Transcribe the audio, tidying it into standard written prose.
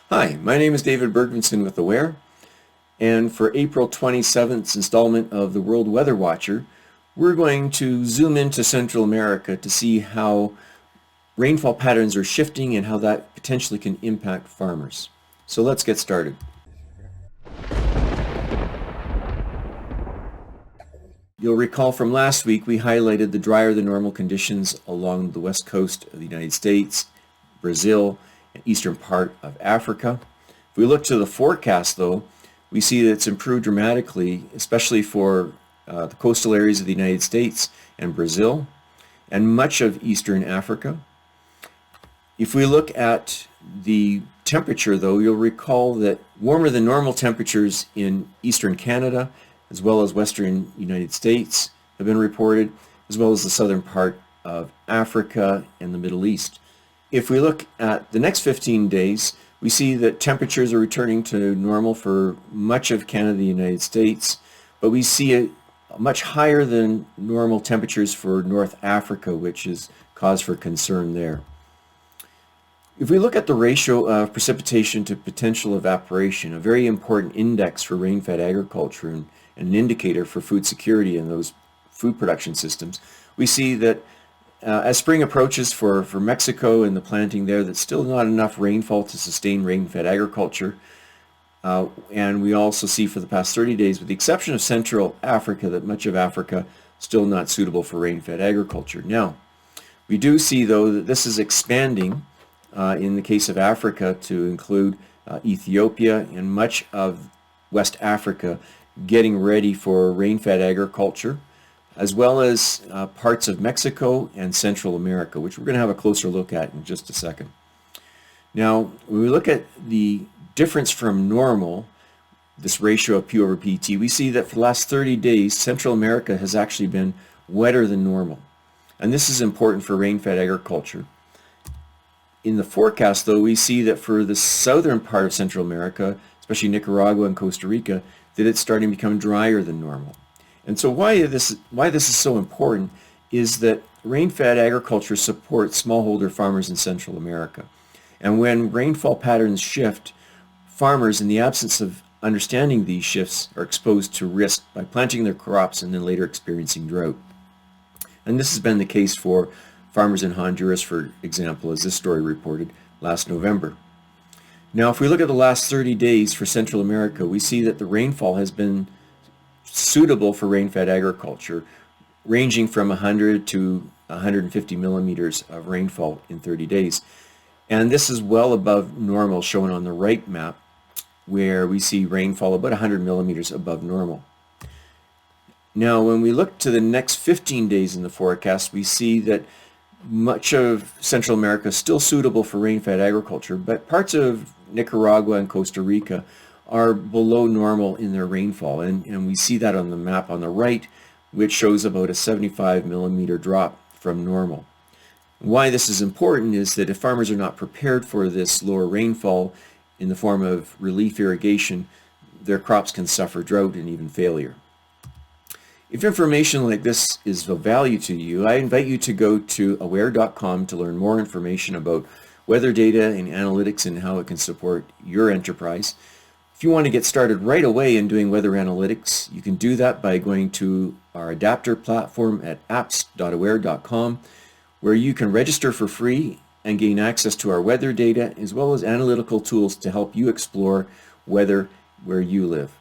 Hi, my name is David Bergvinson with WatchER, and for April 27th installment of the World Weather Watcher, we're going to zoom into Central America to see how rainfall patterns are shifting and how that potentially can impact farmers. So let's get started. You'll recall from last week we highlighted the drier than normal conditions along the west coast of the United States, Brazil, and eastern part of Africa. If we look to the forecast though, we see that it's improved dramatically, especially for the coastal areas of the United States and Brazil and much of eastern Africa. If we look at the temperature though, you'll recall that warmer than normal temperatures in eastern Canada as well as western United States have been reported, as well as the southern part of Africa and the Middle East. If we look at the next 15 days, we see that temperatures are returning to normal for much of Canada and the United States, but we see a much higher than normal temperatures for North Africa, which is cause for concern there. If we look at the ratio of precipitation to potential evaporation, a very important index for rain-fed agriculture and an indicator for food security in those food production systems, we see that as spring approaches for Mexico and the planting there, that's still not enough rainfall to sustain rain-fed agriculture. And we also see for the past 30 days, with the exception of Central Africa, that much of Africa still not suitable for rain-fed agriculture. Now, we do see though that this is expanding in the case of Africa to include Ethiopia and much of West Africa getting ready for rain-fed agriculture, as well as parts of Mexico and Central America, which we're going to have a closer look at in just a second. Now, when we look at the difference from normal, this ratio of P over PT, we see that for the last 30 days, Central America has actually been wetter than normal. And this is important for rain-fed agriculture. In the forecast, though, we see that for the southern part of Central America, especially Nicaragua and Costa Rica, that it's starting to become drier than normal. And so why this is so important is that rain-fed agriculture supports smallholder farmers in Central America. And when rainfall patterns shift, farmers, in the absence of understanding these shifts, are exposed to risk by planting their crops and then later experiencing drought. And this has been the case for farmers in Honduras, for example, as this story reported last November. Now, if we look at the last 30 days for Central America, we see that the rainfall has been suitable for rain-fed agriculture, ranging from 100 to 150 millimeters of rainfall in 30 days. And this is well above normal, shown on the right map, where we see rainfall about 100 millimeters above normal. Now, when we look to the next 15 days in the forecast, we see that much of Central America is still suitable for rain-fed agriculture, but parts of Nicaragua and Costa Rica are below normal in their rainfall, and we see that on the map on the right, which shows about a 75 millimeter drop from normal. Why this is important is that if farmers are not prepared for this lower rainfall in the form of relief irrigation, their crops can suffer drought and even failure. If information like this is of value to you, I invite you to go to WatchER.com to learn more information about weather data and analytics and how it can support your enterprise. If you want to get started right away in doing weather analytics, you can do that by going to our adapter platform at apps.watcher.com, where you can register for free and gain access to our weather data as well as analytical tools to help you explore weather where you live.